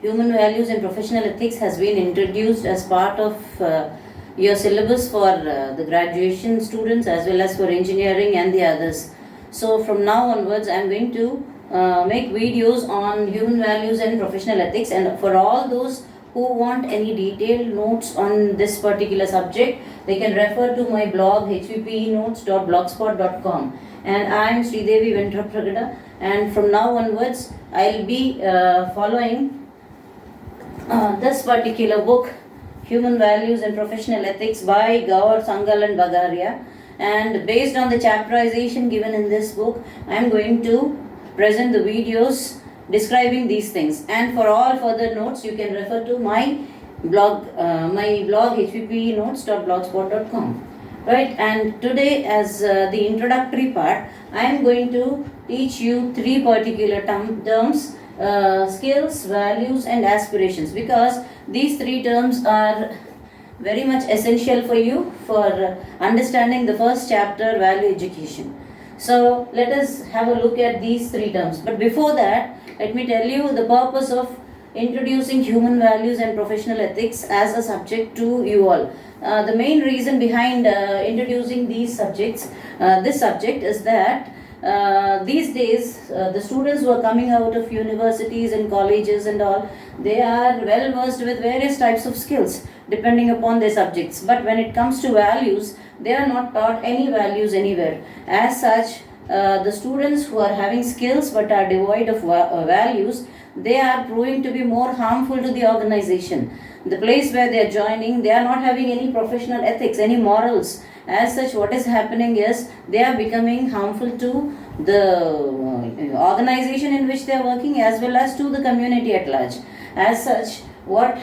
Human values and professional ethics has been introduced as part of your syllabus for the graduation students as well as for engineering and the others. So from now onwards, I am going to make videos on human values and professional ethics, and for all those who want any detailed notes on this particular subject, they can refer to my blog hvpenotes.blogspot.com. And I am Sreedevi-LifeCoach, and from now onwards, I'll be following this particular book, Human Values and Professional Ethics by Gaur, Sangal and Bagaria. And based on the chapterization given in this book, I am going to present the videos describing these things. And for all further notes, you can refer to my blog hvpenotes.blogspot.com. Right, and today as the introductory part, I am going to teach you three particular terms: skills, values and aspirations, because these three terms are very much essential for you for understanding the first chapter, value education. So let us have a look at these three terms. But before that, let me tell you the purpose of introducing human values and professional ethics as a subject to you all. The main reason behind introducing this subject is that these days the students who are coming out of universities and colleges and all, they are well versed with various types of skills depending upon their subjects, but when it comes to values, they are not taught any values anywhere. As such, the students who are having skills but are devoid of values, they are proving to be more harmful to the organization. The place where they are joining, they are not having any professional ethics, any morals. As such, what is happening is they are becoming harmful to the organization in which they are working as well as to the community at large. As such, what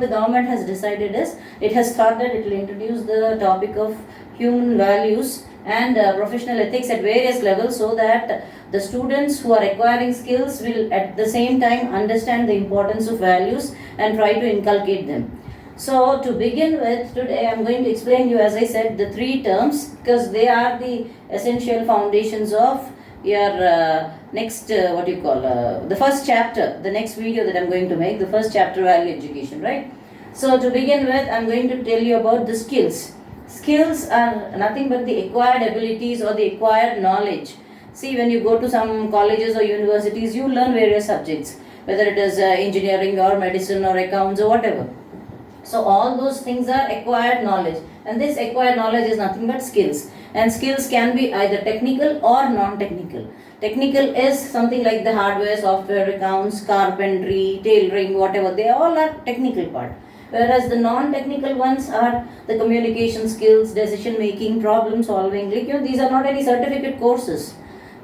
the government has decided is, it has thought that it will introduce the topic of human values and professional ethics at various levels, so that the students who are acquiring skills will at the same time understand the importance of values and try to inculcate them. So to begin with, today I am going to explain you, as I said, the three terms, because they are the essential foundations of your next the first chapter, the next video that I am going to make, the first chapter, value education, right? So to begin with, I am going to tell you about the skills. Skills are nothing but the acquired abilities or the acquired knowledge. See, when you go to some colleges or universities, you learn various subjects, whether it is engineering or medicine or accounts or whatever. So all those things are acquired knowledge, and this acquired knowledge is nothing but skills. And skills can be either technical or non-technical. Technical is something like the hardware, software, accounts, carpentry, tailoring, whatever. They all are technical part. Whereas the non-technical ones are the communication skills, decision making, problem solving. These are not any certificate courses,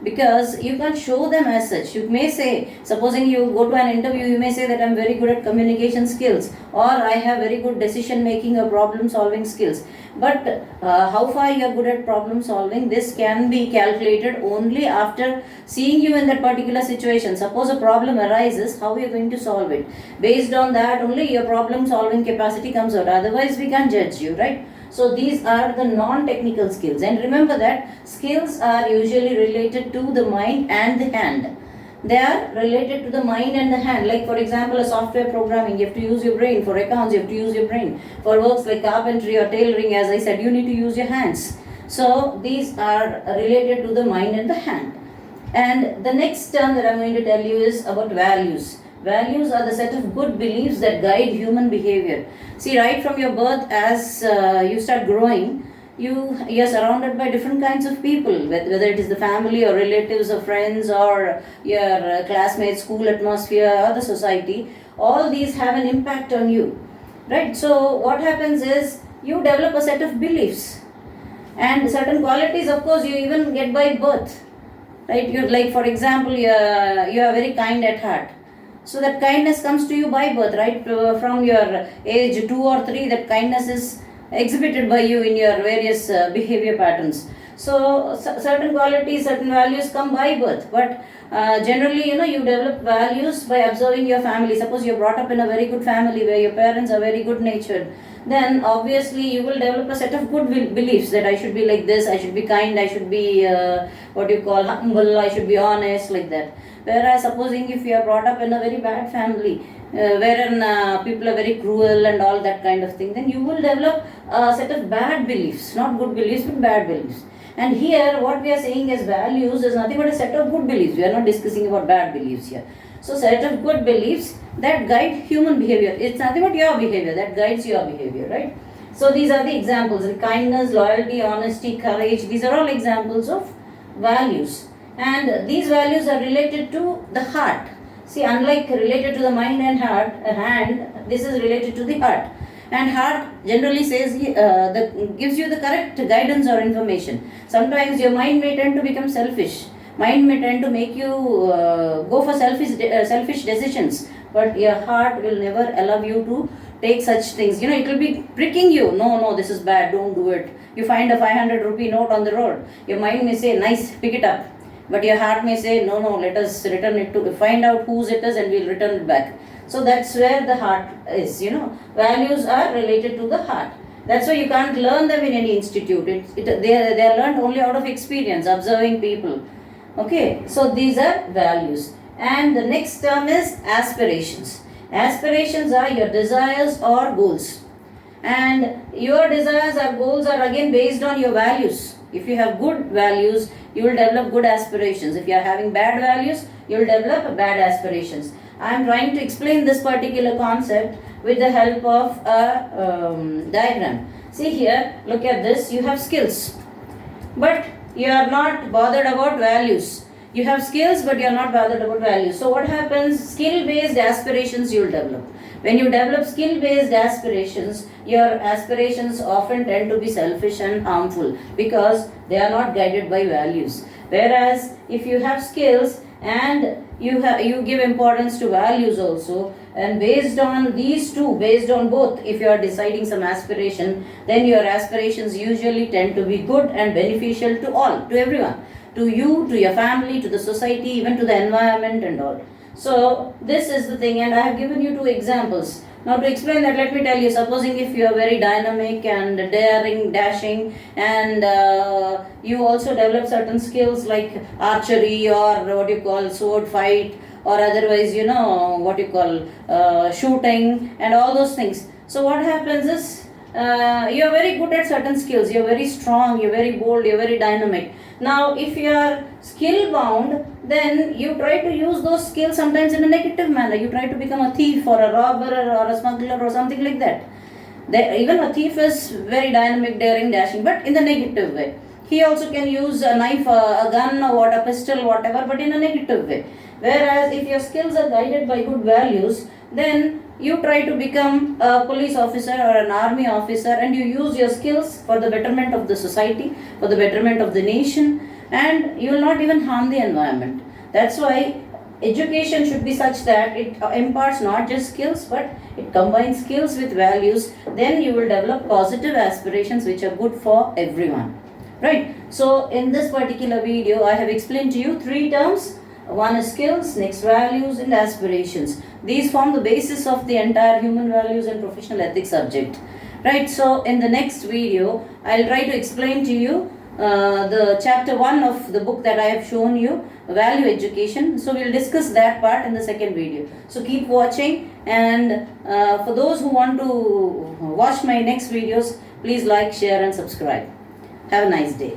because you can't show them as such. You may say, supposing you go to an interview, you may say that I'm very good at communication skills, or I have very good decision making or problem solving skills. But how far you are good at problem solving, this can be calculated only after seeing you in that particular situation. Suppose a problem arises, how are you going to solve it? Based on that only your problem solving capacity comes out. Otherwise we can't judge you, right? So these are the non-technical skills, and remember that skills are usually related to the mind and the hand. They are related to the mind and the hand. Like for example, a software programming, you have to use your brain. For accounts, you have to use your brain. For works like carpentry or tailoring, as I said, you need to use your hands. So these are related to the mind and the hand. And the next term that I'm going to tell you is about values. Values are the set of good beliefs that guide human behavior. See, right from your birth, as you start growing, you are surrounded by different kinds of people, whether it is the family or relatives or friends or your classmates, school atmosphere or the society. All these have an impact on you, right? So what happens is, you develop a set of beliefs, and certain qualities, of course, you even get by birth, right? You, like for example, you are very kind at heart. So that kindness comes to you by birth, right? From your age 2 or 3, that kindness is exhibited by you in your various behavior patterns. So certain qualities, certain values come by birth, but generally, you develop values by observing your family. Suppose you're brought up in a very good family where your parents are very good natured, then obviously you will develop a set of good beliefs that I should be like this, I should be kind, I should be humble, I should be honest, like that. Whereas supposing if you are brought up in a very bad family, wherein people are very cruel and all that kind of thing, then you will develop a set of bad beliefs, not good beliefs, but bad beliefs. And here, what we are saying as values is nothing but a set of good beliefs. We are not discussing about bad beliefs here. So, set of good beliefs that guide human behavior. It's nothing but your behavior that guides your behavior, right? So, these are the examples: kindness, loyalty, honesty, courage. These are all examples of values. And these values are related to the heart. See, unlike related to the mind and heart, hand, this is related to the heart. And heart generally says gives you the correct guidance or information. Sometimes your mind may tend to become selfish. Mind may tend to make you go for selfish decisions, but your heart will never allow you to take such things. It will be pricking you. No, this is bad. Don't do it. You find a 500 rupee note on the road. Your mind may say, nice, pick it up. But your heart may say, no, let us return it to, find out whose it is and we'll return it back. So that's where the heart is, Values are related to the heart. That's why you can't learn them in any institute. They are learned only out of experience, observing people. Okay, so these are values. And the next term is aspirations. Aspirations are your desires or goals. And your desires or goals are again based on your values. If you have good values, you will develop good aspirations. If you are having bad values, you will develop bad aspirations. I am trying to explain this particular concept with the help of a diagram. See here, look at this. You have skills, but you are not bothered about values. You have skills, but you are not bothered about values. So what happens? Skill-based aspirations you will develop. When you develop skill-based aspirations, your aspirations often tend to be selfish and harmful because they are not guided by values. Whereas if you have skills and you give importance to values also, and based on these two, based on both, if you are deciding some aspiration, then your aspirations usually tend to be good and beneficial to all, to everyone, to you, to your family, to the society, even to the environment and all. So this is the thing, and I have given you two examples. Now to explain that, let me tell you, supposing if you are very dynamic and daring, dashing, and you also develop certain skills like archery or sword fight, or otherwise shooting and all those things. So what happens is you are very good at certain skills, you are very strong, you are very bold, you are very dynamic. Now if you are skill bound, then you try to use those skills sometimes in a negative manner. You try to become a thief or a robber or a smuggler or something like that. Even a thief is very dynamic, daring, dashing, but in the negative way. He also can use a knife, a gun, or a pistol, whatever, but in a negative way. Whereas if your skills are guided by good values, then you try to become a police officer or an army officer, and you use your skills for the betterment of the society, for the betterment of the nation, and you will not even harm the environment. That's why education should be such that it imparts not just skills, but it combines skills with values. Then you will develop positive aspirations which are good for everyone. Right? So in this particular video, I have explained to you three terms. One is skills, next values, and aspirations. These form the basis of the entire human values and professional ethics subject. Right? So in the next video, I'll try to explain to you the chapter 1 of the book that I have shown you, value education. So we'll discuss that part in the second video. So keep watching, and for those who want to watch my next videos, please like, share and subscribe. Have a nice day.